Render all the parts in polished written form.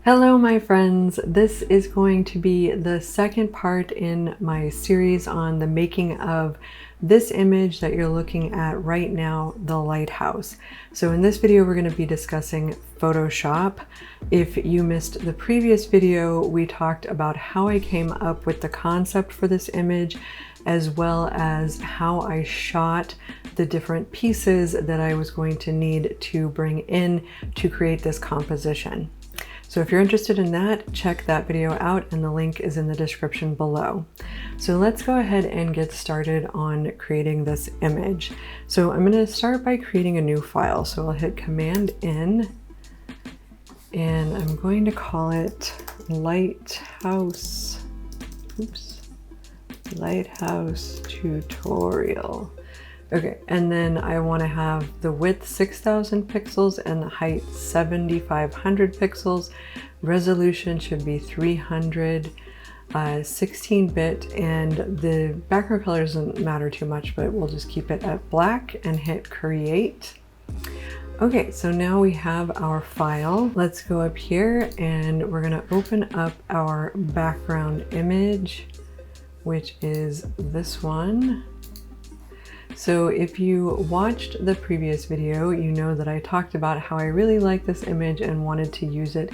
Hello, my friends. This is going to be the second part in my series on the making of this image that you're looking at right now, the lighthouse. So in this video, we're going to be discussing Photoshop. If you missed the previous video, we talked about how I came up with the concept for this image, as well as how I shot the different pieces that I was going to need to bring in to create this composition. So if you're interested in that, check that video out and the link is in the description below. So let's go ahead and get started on creating this image. So I'm going to start by creating a new file. So I'll hit Command N and I'm going to call it Lighthouse. Lighthouse tutorial. Okay, and then I want to have the width 6,000 pixels and the height 7,500 pixels. Resolution should be 300, 16-bit, and the background color doesn't matter too much, but we'll just keep it at black and hit create. Okay, so now we have our file. Let's go up here and we're going to open up our background image, which is this one. So if you watched the previous video, you know that I talked about how I really like this image and wanted to use it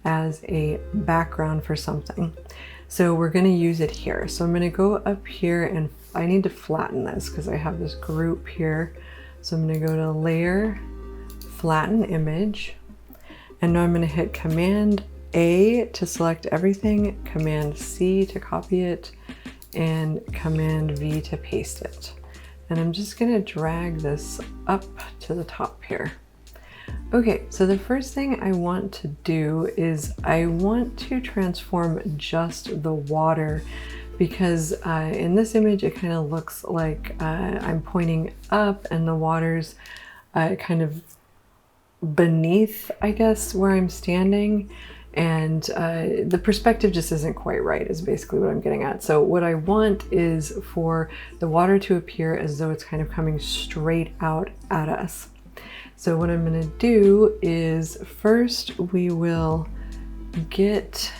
as a background for something. So we're going to use it here. So I'm going to go up here and I need to flatten this because I have this group here. So I'm going to go to Layer, Flatten Image, and now I'm going to hit Command A to select everything, Command C to copy it, and Command V to paste it. And I'm just going to drag this up to the top here. Okay, so the first thing I want to do is I want to transform just the water because in this image it kind of looks like I'm pointing up and the water's kind of beneath, I guess, where I'm standing. And the perspective just isn't quite right is basically what I'm getting at. So what I want is for the water to appear as though it's kind of coming straight out at us. So what I'm going to do is first we will get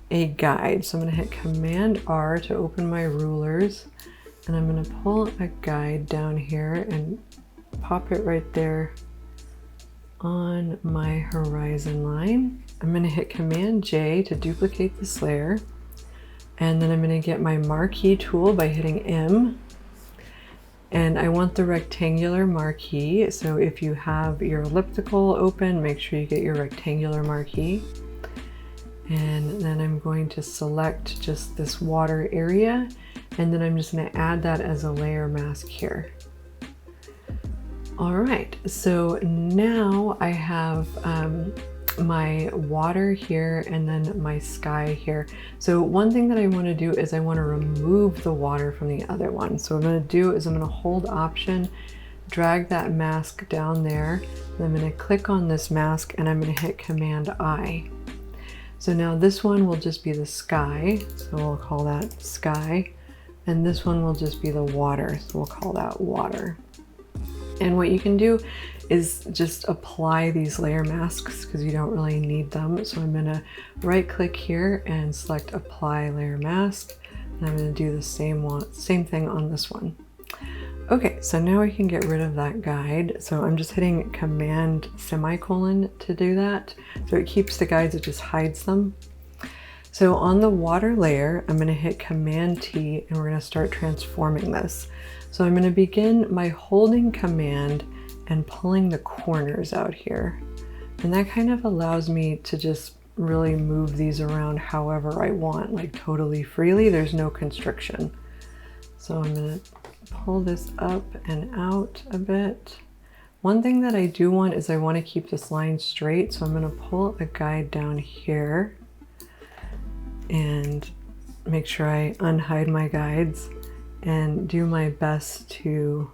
a guide. So I'm going to hit Command R to open my rulers, and I'm going to pull a guide down here and pop it right there on my horizon line. I'm going to hit Command J to duplicate this layer, and then I'm going to get my marquee tool by hitting M, and I want the rectangular marquee. So if you have your elliptical open, make sure you get your rectangular marquee, and then I'm going to select just this water area, and then I'm just going to add that as a layer mask here. All right, so now I have my water here and then my sky here. So one thing that I want to do is I want to remove the water from the other one. So what I'm going to do is I'm going to hold Option, drag that mask down there, and I'm going to click on this mask and I'm going to hit Command I. So now this one will just be the sky, so we'll call that sky, and this one will just be the water, so we'll call that water. And what you can do is just apply these layer masks because you don't really need them. So I'm going to right click here and select Apply Layer Mask. And I'm going to do the same thing on this one. Okay, so now we can get rid of that guide. So I'm just hitting Command semicolon to do that. So it keeps the guides, it just hides them. So on the water layer, I'm going to hit Command T and we're going to start transforming this. So I'm going to begin by holding Command and pulling the corners out here. And that kind of allows me to just really move these around however I want, like totally freely. There's no constriction. So I'm going to pull this up and out a bit. One thing that I do want is I want to keep this line straight. So I'm going to pull a guide down here and make sure I unhide my guides and do my best to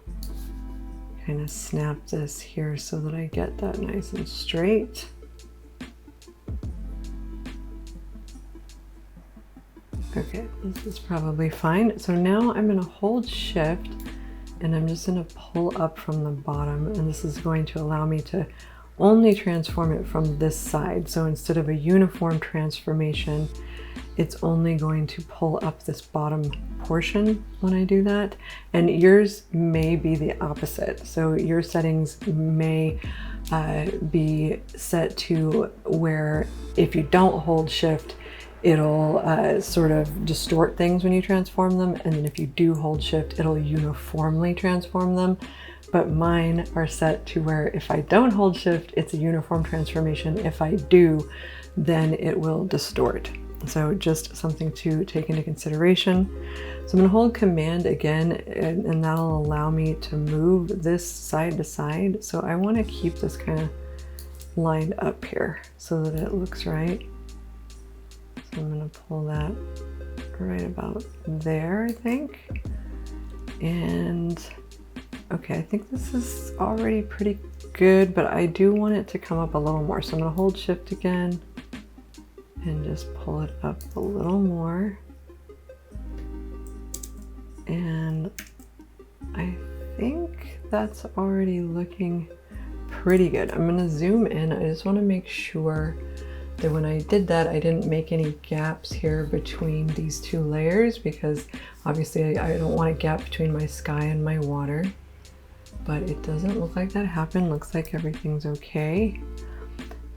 kind of snap this here so that I get that nice and straight. Okay, this is probably fine. So now I'm going to hold Shift and I'm just going to pull up from the bottom, and this is going to allow me to only transform it from this side. So instead of a uniform transformation, it's only going to pull up this bottom portion when I do that. And yours may be the opposite. So your settings may be set to where if you don't hold shift, it'll sort of distort things when you transform them. And then if you do hold shift, it'll uniformly transform them. But mine are set to where if I don't hold shift, it's a uniform transformation. If I do, then it will distort. So just something to take into consideration. So I'm going to hold command again, and that'll allow me to move this side to side. So I want to keep this kind of lined up here so that it looks right. So I'm going to pull that right about there, I think. And okay, I think this is already pretty good, but I do want it to come up a little more. So I'm going to hold shift again and just pull it up a little more. And I think that's already looking pretty good. I'm going to zoom in. I just want to make sure that when I did that, I didn't make any gaps here between these two layers, because obviously I don't want a gap between my sky and my water. But it doesn't look like that happened. Looks like everything's okay.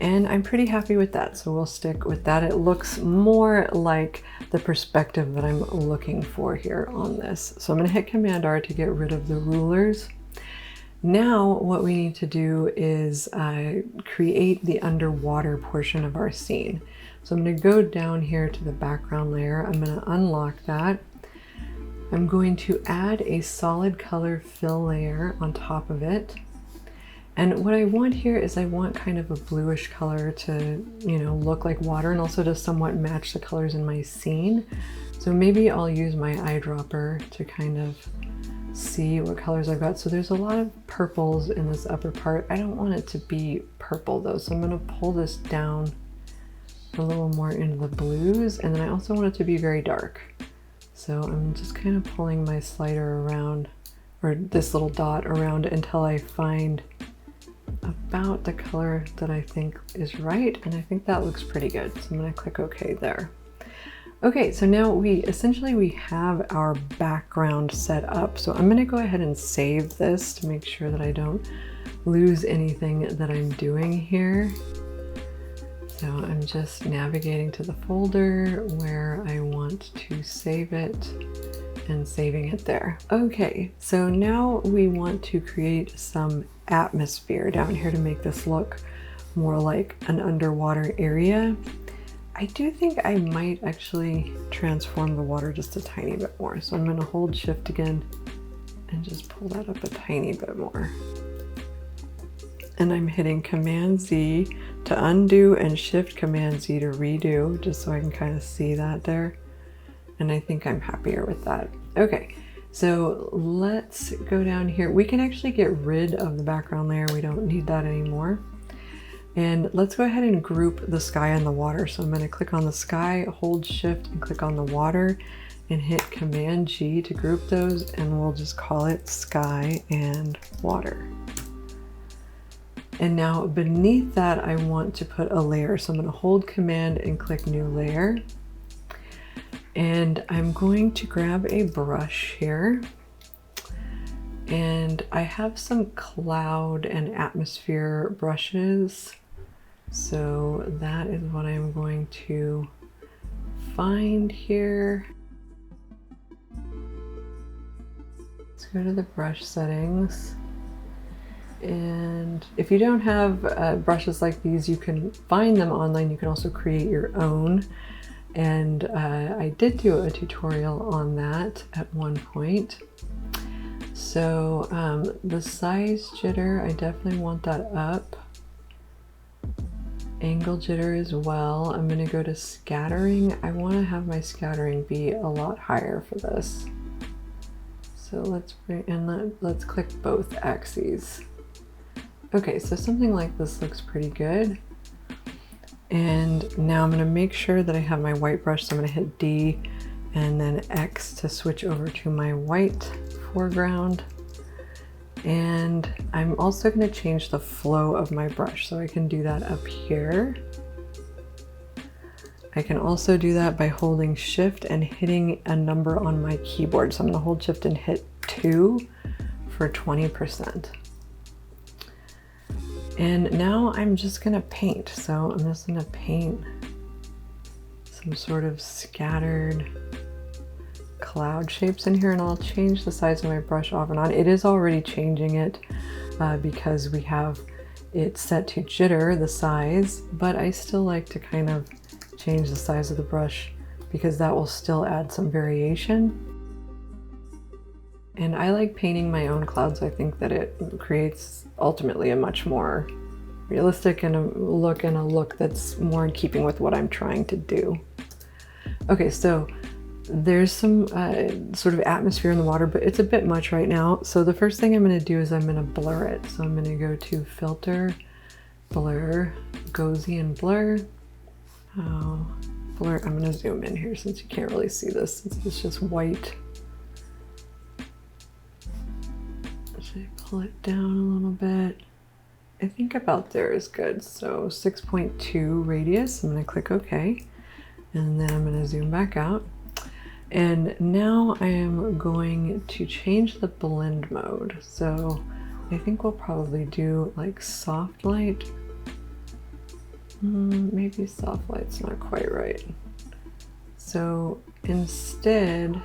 And I'm pretty happy with that, so we'll stick with that. It looks more like the perspective that I'm looking for here on this. So I'm going to hit Command R to get rid of the rulers. Now what we need to do is create the underwater portion of our scene. So I'm going to go down here to the background layer. I'm going to unlock that. I'm going to add a solid color fill layer on top of it. And what I want here is I want kind of a bluish color to, you know, look like water and also to somewhat match the colors in my scene. So maybe I'll use my eyedropper to kind of see what colors I've got. So there's a lot of purples in this upper part. I don't want it to be purple though. So I'm going to pull this down a little more into the blues. And then I also want it to be very dark. So I'm just kind of pulling my slider around, or this little dot around, until I find about the color that I think is right. And I think that looks pretty good. So I'm going to click OK there. Okay, so now we have our background set up. So I'm going to go ahead and save this to make sure that I don't lose anything that I'm doing here. So I'm just navigating to the folder where I want to save it and saving it there. Okay, so now we want to create some atmosphere down here to make this look more like an underwater area. I do think I might actually transform the water just a tiny bit more. So I'm going to hold shift again and just pull that up a tiny bit more. And I'm hitting Command Z to undo and Shift Command Z to redo, just so I can kind of see that there. And I think I'm happier with that. Okay, so let's go down here. We can actually get rid of the background layer. We don't need that anymore. And let's go ahead and group the sky and the water. So I'm going to click on the sky, hold shift and click on the water and hit Command G to group those, and we'll just call it sky and water. And now beneath that, I want to put a layer. So I'm going to hold Command and click New Layer. And I'm going to grab a brush here. And I have some cloud and atmosphere brushes. So that is what I'm going to find here. Let's go to the brush settings. And if you don't have brushes like these, you can find them online. You can also create your own. And I did do a tutorial on that at one point. So the size jitter, I definitely want that up. Angle jitter as well. I'm going to go to scattering. I want to have my scattering be a lot higher for this. So let's bring, and let's click both axes. Okay, so something like this looks pretty good. And now I'm going to make sure that I have my white brush. So I'm going to hit D and then X to switch over to my white foreground. And I'm also going to change the flow of my brush, so I can do that up here. I can also do that by holding shift and hitting a number on my keyboard. So I'm going to hold shift and hit 2 for 20%. And now I'm just going to paint. So I'm just going to paint some sort of scattered cloud shapes in here, and I'll change the size of my brush off and on. It is already changing it because we have it set to jitter, the size, but I still like to kind of change the size of the brush because that will still add some variation. And I like painting my own clouds. I think that it creates ultimately a much more realistic and a look that's more in keeping with what I'm trying to do. Okay, so there's some sort of atmosphere in the water, but it's a bit much right now. So the first thing I'm going to do is I'm going to blur it. So I'm going to go to Filter, Blur, Gaussian Blur. Oh, blur. I'm going to zoom in here since you can't really see this, since it's just white. Should I pull it down a little bit? I think about there is good. So 6.2 radius. I'm going to click OK. And then I'm going to zoom back out. And now I am going to change the blend mode. So I think we'll probably do like soft light. Maybe soft light's not quite right. So instead,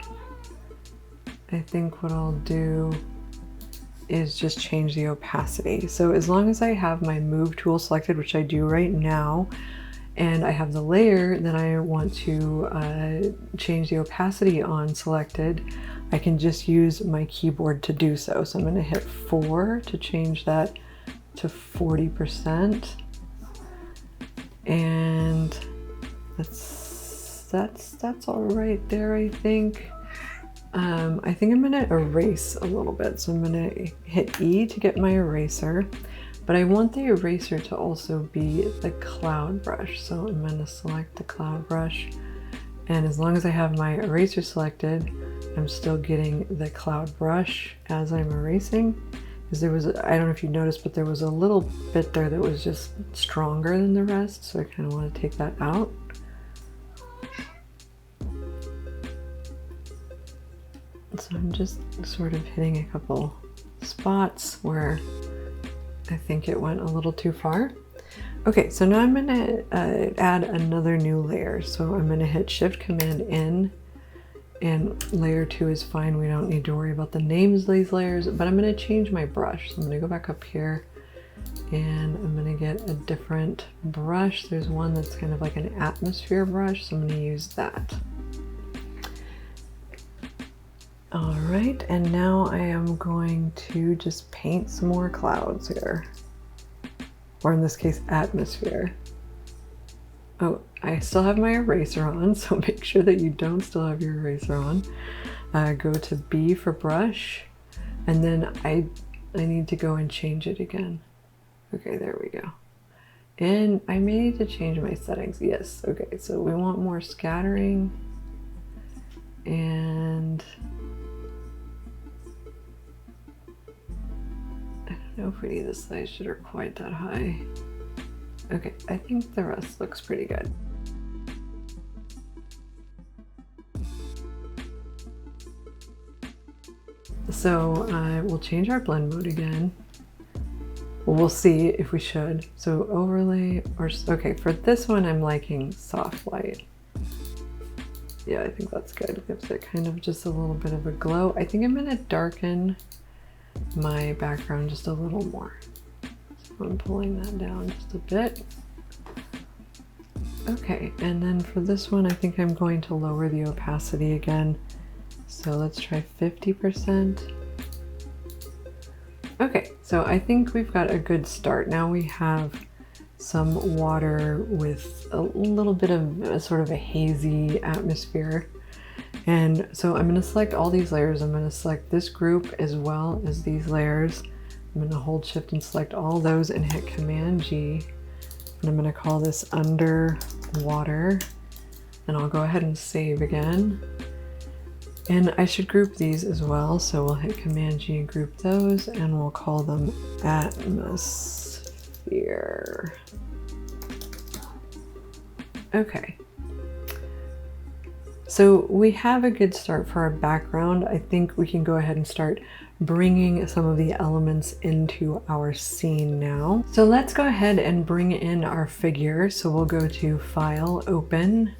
I think what I'll do is just change the opacity. So as long as I have my move tool selected, which I do right now, and I have the layer that I want to change the opacity on selected, I can just use my keyboard to do so. So I'm going to hit 4 to change that to 40%. And that's all right there, I think. I think I'm going to erase a little bit. So I'm going to hit E to get my eraser. But I want the eraser to also be the cloud brush. So I'm going to select the cloud brush. And as long as I have my eraser selected, I'm still getting the cloud brush as I'm erasing. Because there was, I don't know if you noticed, but there was a little bit there that was just stronger than the rest. So I kind of want to take that out. So I'm just sort of hitting a couple spots where I think it went a little too far. Okay, so now I'm going to add another new layer. So I'm going to hit Shift Command N, and layer 2 is fine. We don't need to worry about the names of these layers, but I'm going to change my brush. So I'm going to go back up here and I'm going to get a different brush. There's one that's kind of like an atmosphere brush, so I'm going to use that. All right, and now I am going to just paint some more clouds here. Or in this case, atmosphere. Oh, I still have my eraser on, so make sure that you don't still have your eraser on. Go to B for brush, and then I need to go and change it again. Okay, there we go. And I may need to change my settings. Yes, okay, so we want more scattering. And I don't know if we need the size shitter quite that high. Okay, I think the rest looks pretty good. So we'll change our blend mode again. Well, we'll see if we should. So overlay, or okay, for this one I'm liking soft light. Yeah, I think that's good. It gives it kind of just a little bit of a glow. I think I'm gonna darken my background just a little more. So I'm pulling that down just a bit. Okay, and then for this one, I think I'm going to lower the opacity again. So let's try 50%. Okay, so I think we've got a good start. Now we have some water with a little bit of a sort of a hazy atmosphere. And so I'm going to select all these layers. I'm going to select this group as well as these layers. I'm going to hold shift and select all those and hit Command G. And I'm going to call this underwater. And I'll go ahead and save again. And I should group these as well. So we'll hit Command G and group those, and we'll call them atmosphere. Okay. So we have a good start for our background. I think we can go ahead and start bringing some of the elements into our scene now. So let's go ahead and bring in our figure. So we'll go to File, Open,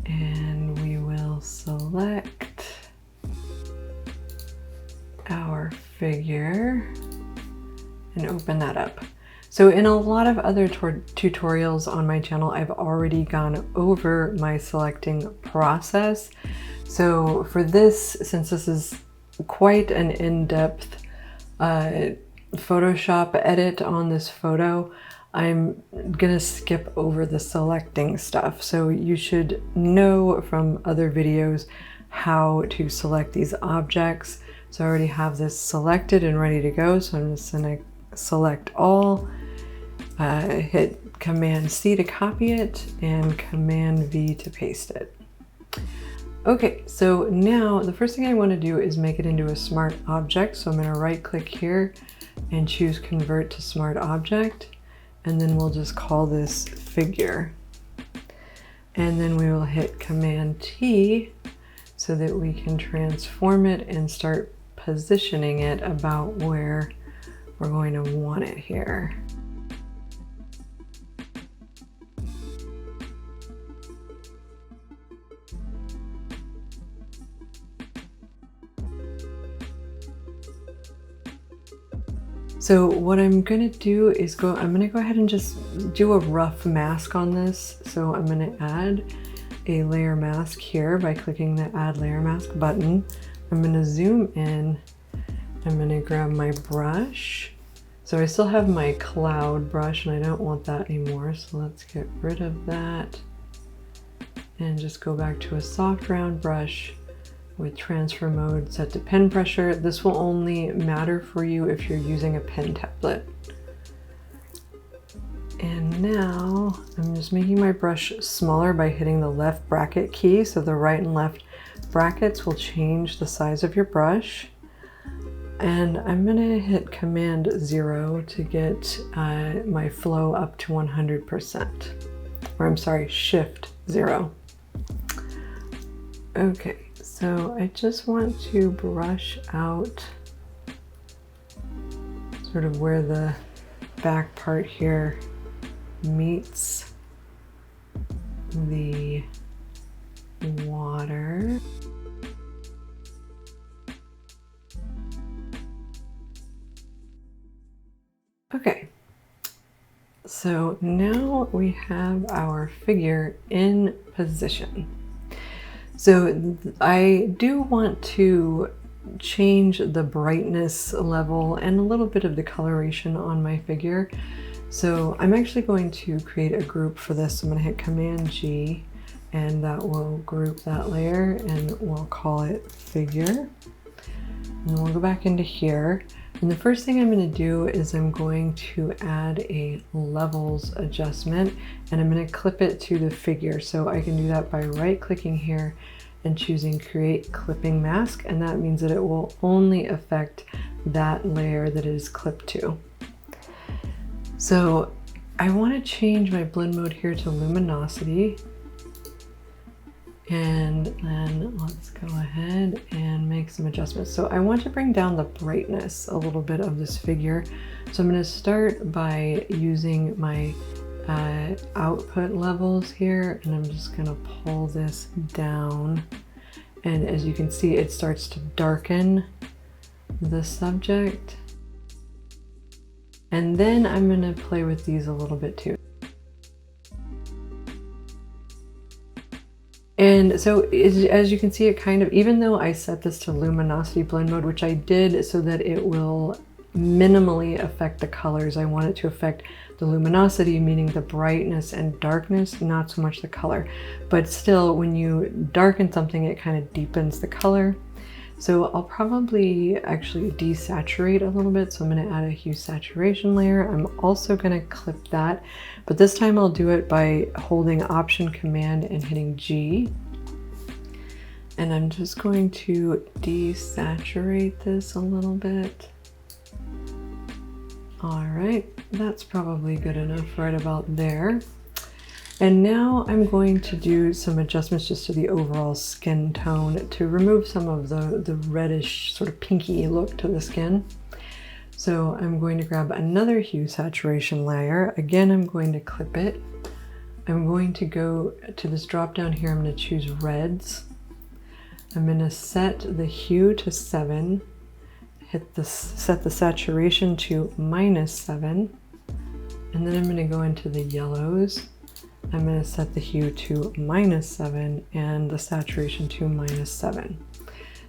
and we will select our figure and open that up. So in a lot of other tutorials on my channel, I've already gone over my selecting process. So for this, since this is quite an in-depth Photoshop edit on this photo, I'm gonna skip over the selecting stuff. So you should know from other videos how to select these objects. So I already have this selected and ready to go. So I'm just gonna select all, hit Command C to copy it and Command V to paste it. Okay, so now the first thing I want to do is make it into a smart object. So I'm going to right click here and choose Convert to Smart Object. And then we'll just call this figure. And then we will hit Command T so that we can transform it and start positioning it about where we're going to want it here. So what I'm gonna do is I'm gonna go ahead and just do a rough mask on this. So I'm gonna add a layer mask here by clicking the Add Layer Mask button. I'm gonna zoom in. I'm gonna grab my brush. So I still have my cloud brush and I don't want that anymore. So let's get rid of that and just go back to a soft round brush with transfer mode set to pen pressure. This will only matter for you if you're using a pen tablet. And now I'm just making my brush smaller by hitting the left bracket key. So the right and left brackets will change the size of your brush. And I'm gonna hit Command 0 to get my flow up to 100%. Or I'm sorry, Shift 0. Okay. So I just want to brush out sort of where the back part here meets the water. Okay, so now we have our figure in position. So I do want to change the brightness level and a little bit of the coloration on my figure. So I'm actually going to create a group for this. I'm going to hit Command G and that will group that layer and we'll call it figure. And then we'll go back into here. And the first thing I'm going to do is I'm going to add a levels adjustment and I'm going to clip it to the figure. So I can do that by right clicking here and choosing Create Clipping Mask. And that means that it will only affect that layer that it is clipped to. So I want to change my blend mode here to luminosity. And then let's go ahead and make some adjustments. So I want to bring down the brightness a little bit of this figure. So I'm going to start by using my output levels here, and I'm just going to pull this down. And as you can see, it starts to darken the subject. And then I'm going to play with these a little bit too. And so as you can see, it kind of, even though I set this to luminosity blend mode, which I did so that it will minimally affect the colors, I want it to affect the luminosity, meaning the brightness and darkness, not so much the color. But still, when you darken something, it kind of deepens the color. So I'll probably actually desaturate a little bit. So I'm going to add a hue saturation layer. I'm also going to clip that, but this time I'll do it by holding Option Command and hitting G. And I'm just going to desaturate this a little bit. All right, that's probably good enough right about there. And now I'm going to do some adjustments just to the overall skin tone to remove some of the reddish sort of pinky look to the skin. So I'm going to grab another hue saturation layer. Again, I'm going to clip it. I'm going to go to this drop down here. I'm going to choose reds. I'm going to set the hue to 7, set the saturation to -7, and then I'm going to go into the yellows. I'm going to set the hue to -7 and the saturation to -7.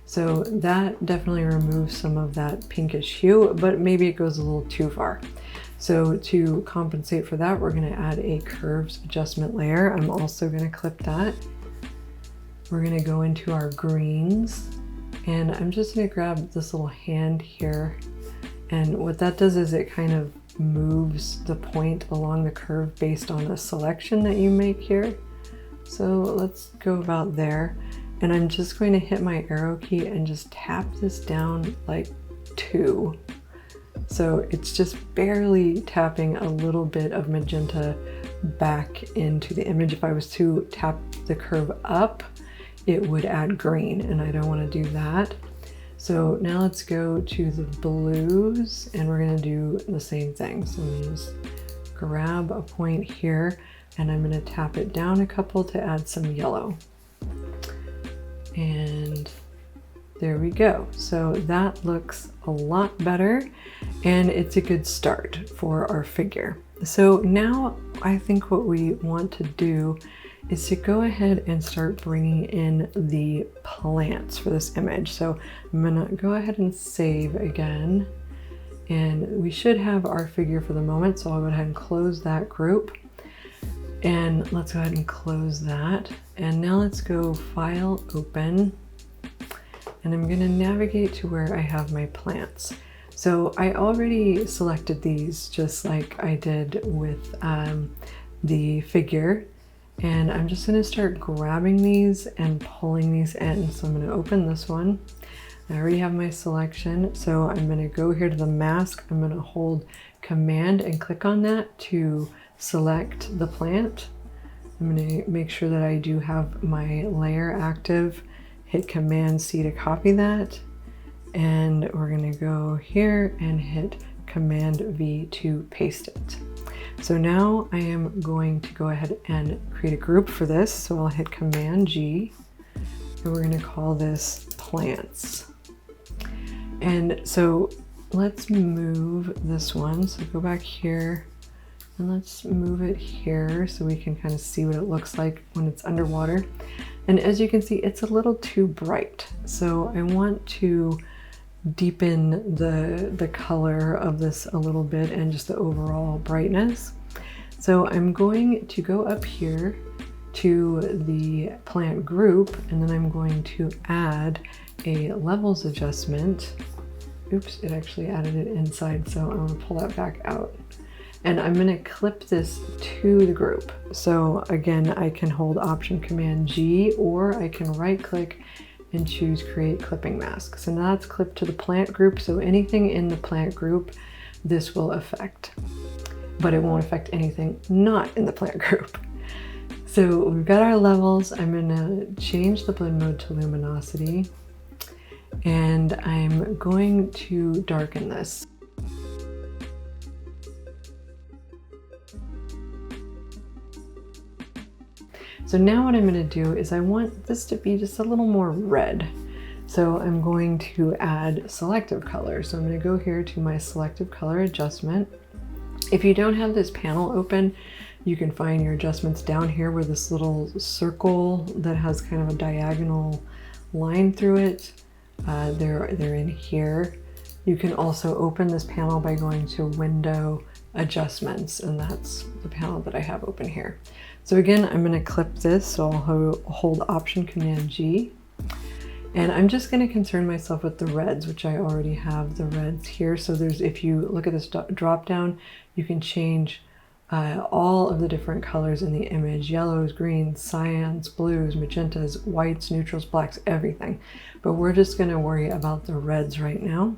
So that definitely removes some of that pinkish hue, but maybe it goes a little too far. So to compensate for that, we're going to add a curves adjustment layer. I'm also going to clip that. We're going to go into our greens, and I'm just going to grab this little hand here. And what that does is it kind of moves the point along the curve based on the selection that you make here. So let's go about there. And I'm just going to hit my arrow key and just tap this down like 2. So it's just barely tapping a little bit of magenta back into the image. If I was to tap the curve up, it would add green, and I don't want to do that. So now let's go to the blues, and we're going to do the same thing. So I'm going to just grab a point here, and I'm going to tap it down a couple to add some yellow. And there we go. So that looks a lot better, and it's a good start for our figure. So now I think what we want to do is to go ahead and start bringing in the plants for this image. So I'm gonna go ahead and save again, and we should have our figure for the moment. So I'll go ahead and close that group, and let's go ahead and close that. And now let's go File, Open, and I'm gonna navigate to where I have my plants. So I already selected these just like I did with the figure. And I'm just going to start grabbing these and pulling these in. So I'm going to open this one. I already have my selection. So I'm going to go here to the mask. I'm going to hold Command and click on that to select the plant. I'm going to make sure that I do have my layer active. Hit Command C to copy that. And we're going to go here and hit Command V to paste it. So now I am going to go ahead and create a group for this. So I'll hit Command G, and we're going to call this plants. And so let's move this one. So go back here and let's move it here so we can kind of see what it looks like when it's underwater. And as you can see, it's a little too bright. So I want to deepen the color of this a little bit and just the overall brightness. So I'm going to go up here to the plant group, and then I'm going to add a levels adjustment. Oops, it actually added it inside, so I'm going to pull that back out. And I'm going to clip this to the group. So again, I can hold Option Command G, or I can right click and choose Create Clipping Mask. So now it's clipped to the plant group, so anything in the plant group this will affect, but it won't affect anything not in the plant group. So we've got our levels. I'm going to change the blend mode to luminosity, and I'm going to darken this. So now what I'm going to do is I want this to be just a little more red. So I'm going to add selective color. So I'm going to go here to my selective color adjustment. If you don't have this panel open, you can find your adjustments down here where this little circle that has kind of a diagonal line through it, they're in here. You can also open this panel by going to Window, Adjustments, and that's the panel that I have open here. So again, I'm going to clip this, so I'll hold Option Command G, and I'm just going to concern myself with the reds, which I already have the reds here. So there's, if you look at this drop down, you can change all of the different colors in the image: yellows, greens, cyans, blues, magentas, whites, neutrals, blacks, everything. But we're just going to worry about the reds right now.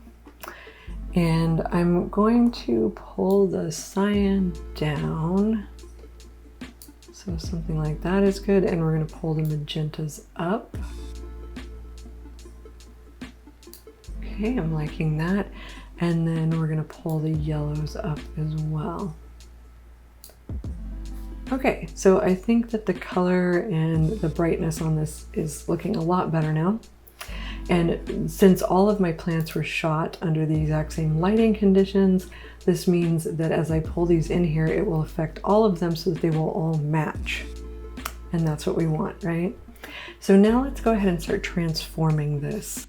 And I'm going to pull the cyan down. So something like that is good. And we're going to pull the magentas up. Okay, I'm liking that. And then we're going to pull the yellows up as well. Okay, so I think that the color and the brightness on this is looking a lot better now. And since all of my plants were shot under the exact same lighting conditions, this means that as I pull these in here, it will affect all of them so that they will all match. And that's what we want, right? So now let's go ahead and start transforming this.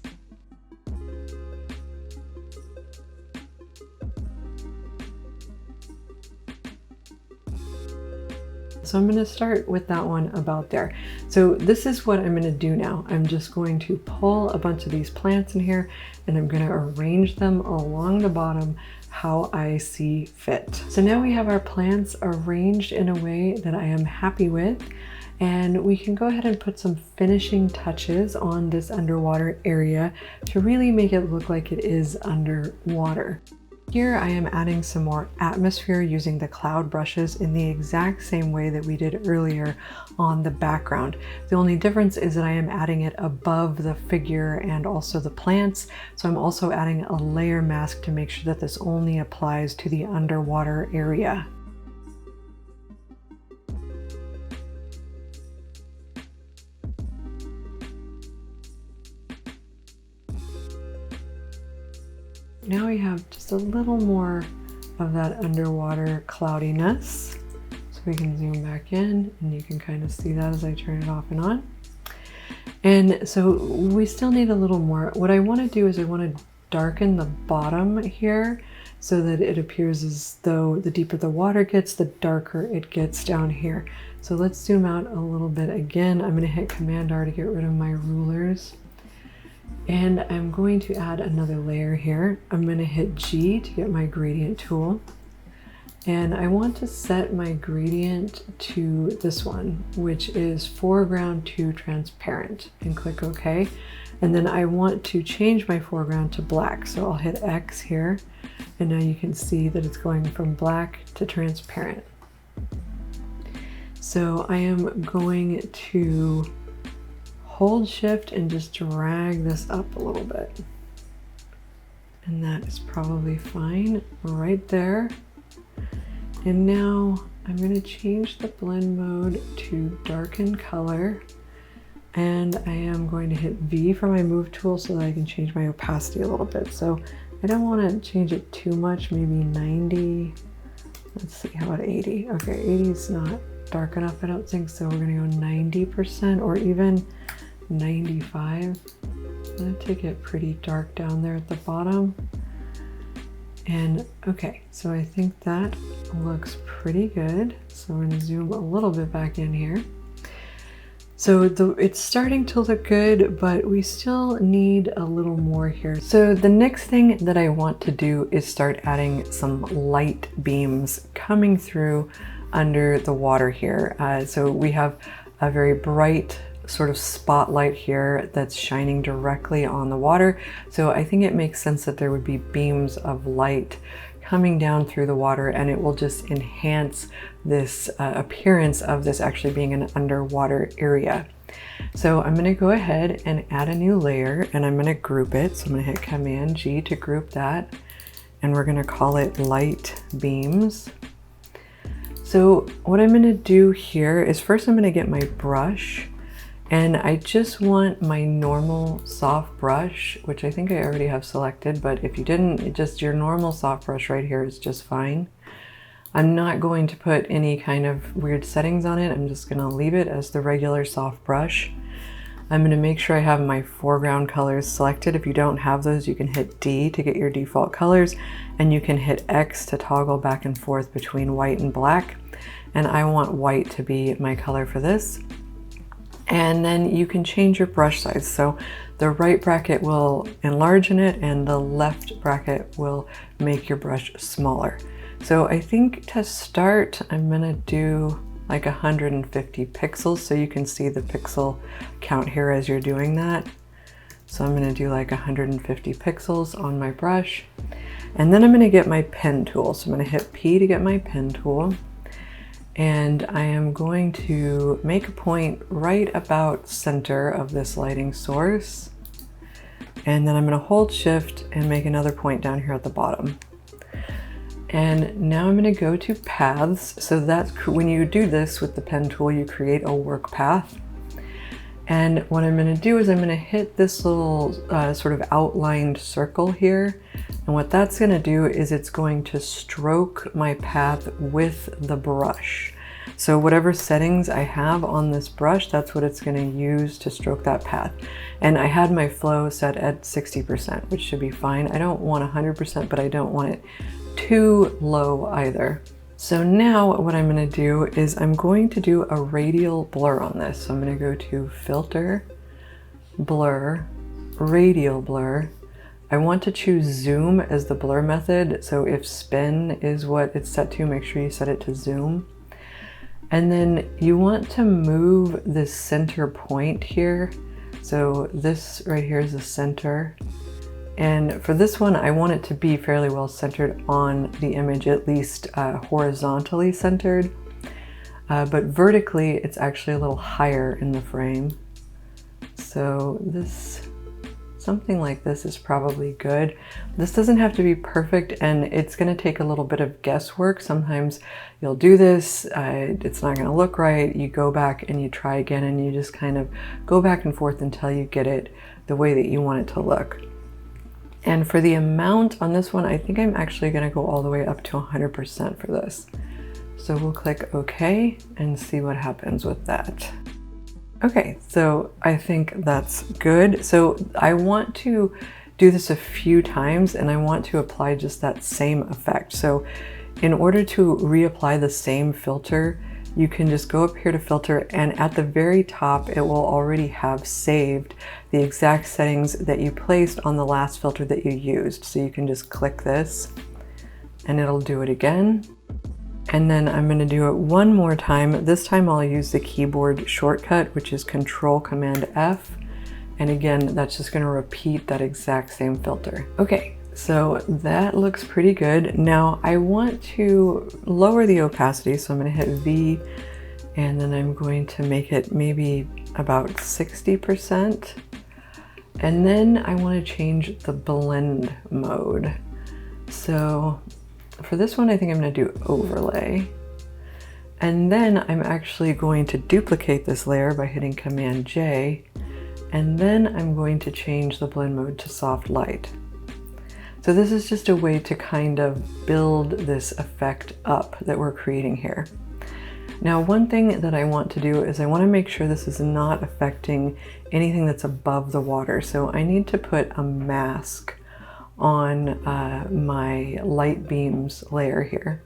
So I'm going to start with that one about there. So this is what I'm going to do now. I'm just going to pull a bunch of these plants in here and I'm going to arrange them along the bottom how I see fit. So now we have our plants arranged in a way that I am happy with, and we can go ahead and put some finishing touches on this underwater area to really make it look like it is underwater. Here I am adding some more atmosphere using the cloud brushes in the exact same way that we did earlier on the background. The only difference is that I am adding it above the figure and also the plants. So I'm also adding a layer mask to make sure that this only applies to the underwater area. Now we have just a little more of that underwater cloudiness. So we can zoom back in and you can kind of see that as I turn it off and on. And so we still need a little more. What I want to do is I want to darken the bottom here so that it appears as though the deeper the water gets, the darker it gets down here. So let's zoom out a little bit again. I'm going to hit Command R to get rid of my rulers. And I'm going to add another layer here. I'm going to hit G to get my gradient tool. And I want to set my gradient to this one, which is foreground to transparent, and click OK. And then I want to change my foreground to black. So I'll hit X here. And now you can see that it's going from black to transparent. So I am going to hold Shift and just drag this up a little bit. And that is probably fine right there. And now I'm going to change the blend mode to darken color. And I am going to hit V for my move tool so that I can change my opacity a little bit. So I don't want to change it too much, maybe 90. Let's see, how about 80? Okay, 80 is not dark enough, I don't think, so we're going to go 90% or even 95. I'm going to take it pretty dark down there at the bottom. And okay, so I think that looks pretty good. So we're going to zoom a little bit back in here. So it's starting to look good, but we still need a little more here. So the next thing that I want to do is start adding some light beams coming through under the water here. So we have a very bright sort of spotlight here that's shining directly on the water. So I think it makes sense that there would be beams of light coming down through the water, and it will just enhance this appearance of this actually being an underwater area. So I'm going to go ahead and add a new layer, and I'm going to group it. So I'm going to hit Command G to group that, and we're going to call it Light Beams. So what I'm going to do here is first I'm going to get my brush, and I just want my normal soft brush, which I think I already have selected, but if you didn't, just your normal soft brush right here is just fine. I'm not going to put any kind of weird settings on it. I'm just going to leave it as the regular soft brush. I'm going to make sure I have my foreground colors selected. If you don't have those, you can hit D to get your default colors, and you can hit X to toggle back and forth between white and black. And I want white to be my color for this. And then you can change your brush size. So the right bracket will enlarge in it and the left bracket will make your brush smaller. So I think to start, I'm gonna do like 150 pixels so you can see the pixel count here as you're doing that. So I'm gonna do like 150 pixels on my brush. And then I'm gonna get my pen tool. So I'm gonna hit P to get my pen tool. And I am going to make a point right about center of this lighting source. And then I'm gonna hold Shift and make another point down here at the bottom. And now I'm going to go to paths. So that's when you do this with the pen tool, you create a work path. And what I'm going to do is I'm going to hit this little sort of outlined circle here. And what that's going to do is it's going to stroke my path with the brush. So whatever settings I have on this brush, that's what it's going to use to stroke that path. And I had my flow set at 60%, which should be fine. I don't want 100%, but I don't want it too low either. So now what I'm going to do is I'm going to do a radial blur on this. So I'm going to go to Filter, Blur, Radial Blur. I want to choose Zoom as the blur method. So if Spin is what it's set to, make sure you set it to Zoom. And then you want to move this center point here. So this right here is the center. And for this one, I want it to be fairly well centered on the image, at least horizontally centered. But vertically, it's actually a little higher in the frame. So this, something like this is probably good. This doesn't have to be perfect, and it's gonna take a little bit of guesswork. Sometimes you'll do this, it's not gonna look right. You go back and you try again, and you just kind of go back and forth until you get it the way that you want it to look. And for the amount on this one, I think I'm actually going to go all the way up to 100% for this. So we'll click OK and see what happens with that. Okay, so I think that's good. So I want to do this a few times, and I want to apply just that same effect. So in order to reapply the same filter, you can just go up here to filter, and at the very top it will already have saved the exact settings that you placed on the last filter that you used. So you can just click this and it'll do it again. And then I'm going to do it one more time. This time I'll use the keyboard shortcut, which is Control-Command-F. And again, that's just going to repeat that exact same filter. Okay. So that looks pretty good. Now I want to lower the opacity, so I'm going to hit V, and then I'm going to make it maybe about 60%. And then I want to change the blend mode. So for this one, I think I'm going to do overlay. And then I'm actually going to duplicate this layer by hitting Command J, and then I'm going to change the blend mode to soft light. So this is just a way to kind of build this effect up that we're creating here. Now, one thing that I want to do is I want to make sure this is not affecting anything that's above the water. So I need to put a mask on my light beams layer here.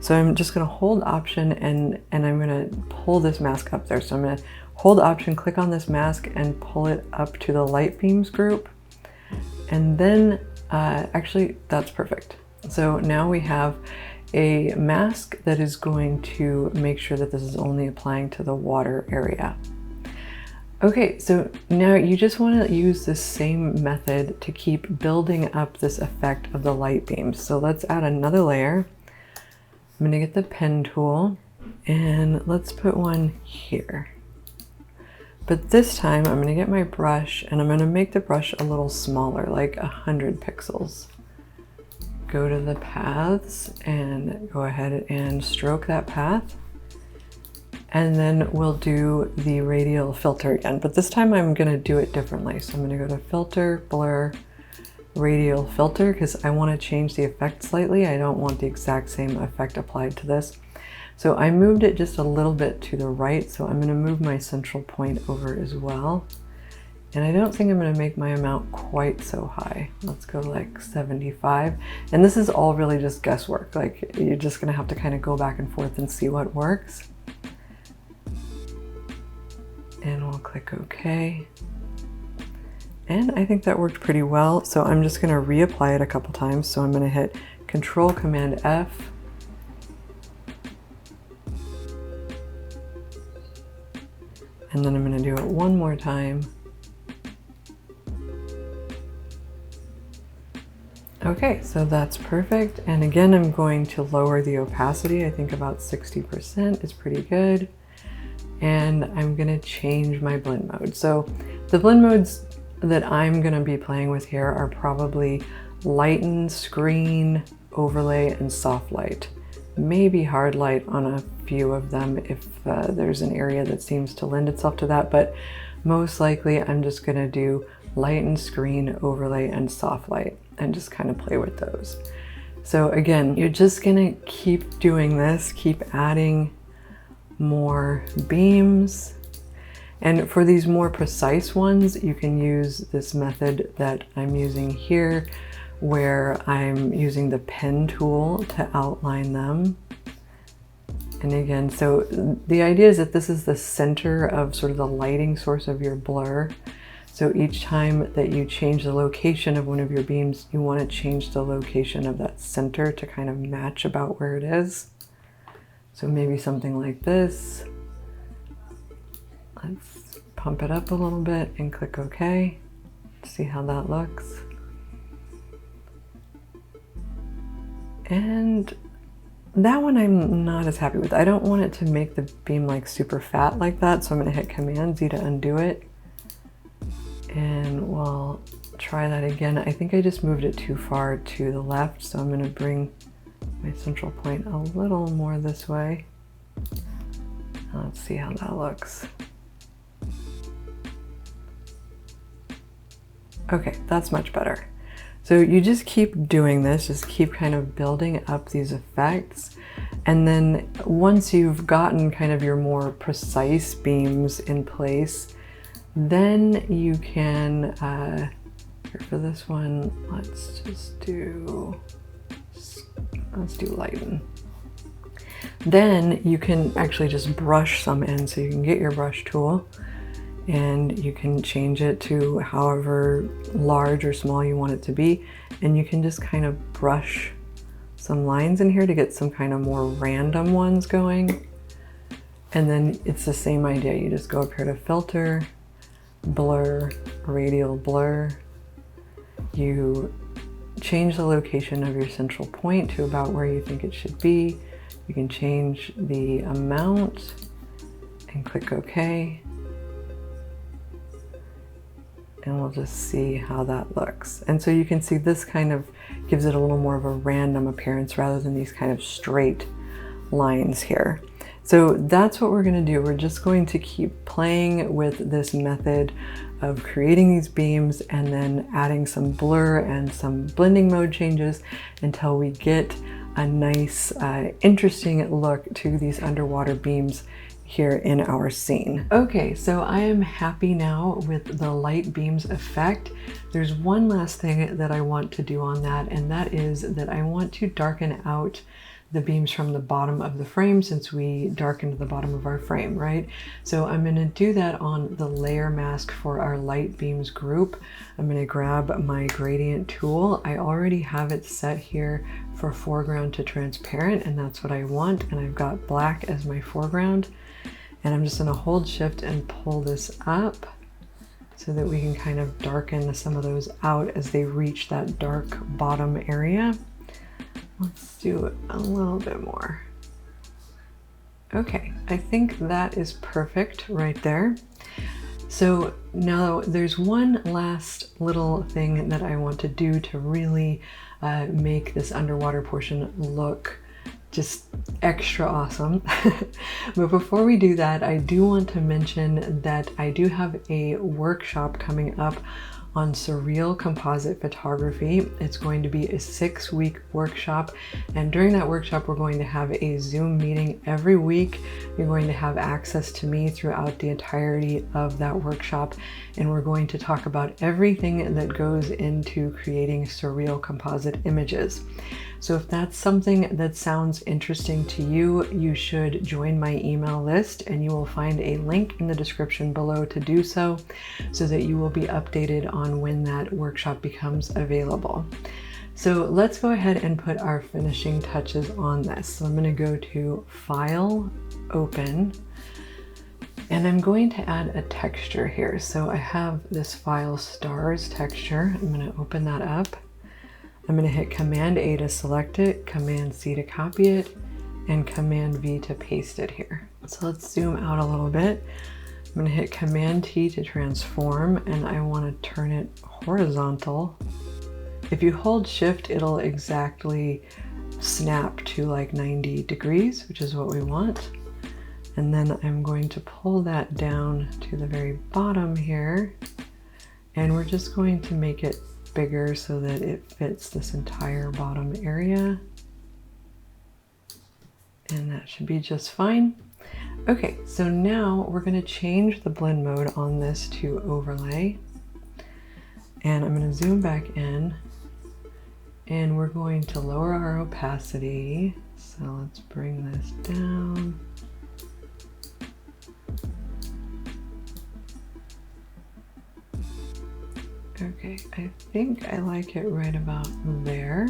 So I'm just going to hold Option and I'm going to pull this mask up there. So I'm going to hold Option, click on this mask and pull it up to the light beams group. And then actually, that's perfect. So now we have a mask that is going to make sure that this is only applying to the water area. Okay, so now you just want to use this same method to keep building up this effect of the light beams. So let's add another layer. I'm going to get the pen tool and let's put one here. But this time I'm going to get my brush and I'm going to make the brush a little smaller, like 100 pixels. Go to the paths and go ahead and stroke that path. And then we'll do the radial filter again, but this time I'm going to do it differently. So I'm going to go to Filter, Blur, Radial Filter, because I want to change the effect slightly. I don't want the exact same effect applied to this. So I moved it just a little bit to the right, so I'm going to move my central point over as well. And I don't think I'm going to make my amount quite so high. Let's go like 75. And this is all really just guesswork. Like, you're just going to have to kind of go back and forth and see what works. And we'll click OK. And I think that worked pretty well. So I'm just going to reapply it a couple times. So I'm going to hit Control-Command-F. And then I'm going to do it one more time. Okay, so that's perfect. And again, I'm going to lower the opacity. I think about 60% is pretty good. And I'm going to change my blend mode. So the blend modes that I'm going to be playing with here are probably lighten, screen, overlay, and soft light. Maybe hard light on a few of them if there's an area that seems to lend itself to that, but most likely I'm just going to do lighten, screen, overlay, and soft light and just kind of play with those. So again, you're just going to keep doing this, keep adding more beams. And for these more precise ones, you can use this method that I'm using here, where I'm using the pen tool to outline them. And again, so the idea is that this is the center of sort of the lighting source of your blur. So each time that you change the location of one of your beams, you want to change the location of that center to kind of match about where it is. So maybe something like this. Let's pump it up a little bit and click OK. See how that looks. And that one I'm not as happy with. I don't want it to make the beam like super fat like that, so I'm going to hit Command Z to undo it. And we'll try that again. I think I just moved it too far to the left, so I'm going to bring my central point a little more this way. Let's see how that looks. Okay, that's much better. So you just keep doing this, just keep kind of building up these effects. And then once you've gotten kind of your more precise beams in place, then you can, here for this one, let's do lighten. Then you can actually just brush some in, so you can get your brush tool and you can change it to however large or small you want it to be. And you can just kind of brush some lines in here to get some kind of more random ones going. And then it's the same idea. You just go up here to filter, blur, radial blur. You change the location of your central point to about where you think it should be. You can change the amount and click OK. And we'll just see how that looks. And so you can see this kind of gives it a little more of a random appearance rather than these kind of straight lines here. So that's what we're going to do. We're just going to keep playing with this method of creating these beams and then adding some blur and some blending mode changes until we get a nice, interesting look to these underwater beams here in our scene. Okay, so I am happy now with the light beams effect. There's one last thing that I want to do on that, and that is that I want to darken out the beams from the bottom of the frame, since we darkened the bottom of our frame, right? So I'm going to do that on the layer mask for our light beams group. I'm going to grab my gradient tool. I already have it set here for foreground to transparent, and that's what I want. And I've got black as my foreground. And I'm just going to hold shift and pull this up so that we can kind of darken some of those out as they reach that dark bottom area. Let's do a little bit more. Okay, I think that is perfect right there. So now there's one last little thing that I want to do to really make this underwater portion look just extra awesome. But before we do that, I do want to mention that I do have a workshop coming up on Surreal Composite photography. It's going to be a 6-week workshop, and during that workshop we're going to have a Zoom meeting every week. You're going to have access to me throughout the entirety of that workshop, and we're going to talk about everything that goes into creating surreal composite images. So if that's something that sounds interesting to you, you should join my email list, and you will find a link in the description below to do so that you will be updated on when that workshop becomes available. So let's go ahead and put our finishing touches on this. So I'm going to go to File, Open, And I'm going to add a texture here. So I have this file stars texture. I'm going to open that up. I'm going to hit Command A to select it, Command C to copy it, and Command V to paste it here. So let's zoom out a little bit. I'm going to hit Command T to transform, and I want to turn it horizontal. If you hold Shift, it'll exactly snap to like 90 degrees, which is what we want. And then I'm going to pull that down to the very bottom here, and we're just going to make it bigger so that it fits this entire bottom area. And that should be just fine. Okay, so now we're going to change the blend mode on this to overlay. And I'm going to zoom back in, and we're going to lower our opacity. So let's bring this down. Okay, I think I like it right about there.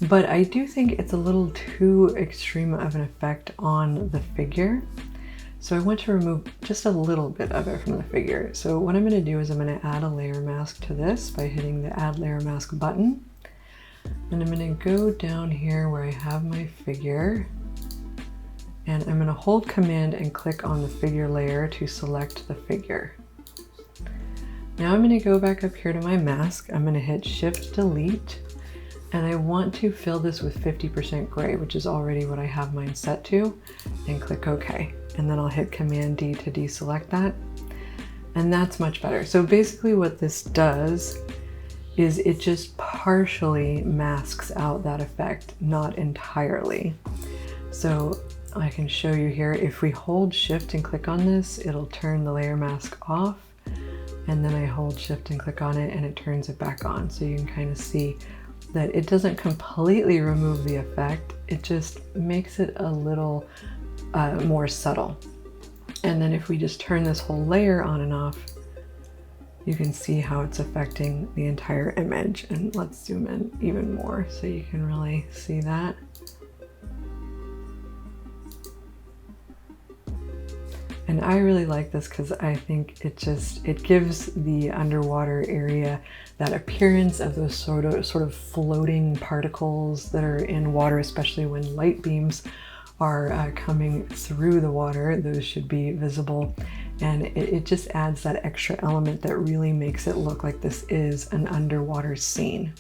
But I do think it's a little too extreme of an effect on the figure. So I want to remove just a little bit of it from the figure. So what I'm going to do is I'm going to add a layer mask to this by hitting the Add Layer Mask button. And I'm going to go down here where I have my figure. And I'm going to hold Command and click on the figure layer to select the figure. Now I'm going to go back up here to my mask. I'm going to hit Shift Delete, and I want to fill this with 50% gray, which is already what I have mine set to, and click OK. And then I'll hit Command D to deselect that. And that's much better. So basically what this does is it just partially masks out that effect, not entirely. So I can show you here, if we hold Shift and click on this, it'll turn the layer mask off. And then I hold Shift and click on it and it turns it back on. So you can kind of see that it doesn't completely remove the effect. It just makes it a little more subtle. And then if we just turn this whole layer on and off, you can see how it's affecting the entire image. And let's zoom in even more so you can really see that. And I really like this because I think it gives the underwater area that appearance of those sort of floating particles that are in water, especially when light beams are coming through the water. Those should be visible. And it just adds that extra element that really makes it look like this is an underwater scene.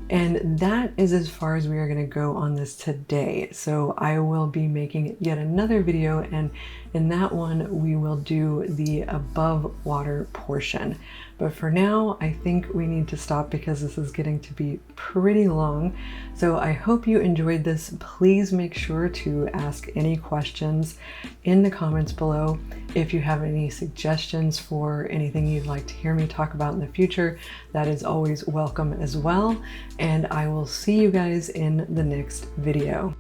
And that is as far as we are going to go on this today. So I will be making yet another video, and in that one we will do the above water portion. But for now, I think we need to stop because this is getting to be pretty long. So I hope you enjoyed this. Please make sure to ask any questions in the comments below. If you have any suggestions for anything you'd like to hear me talk about in the future, that is always welcome as well. And I will see you guys in the next video.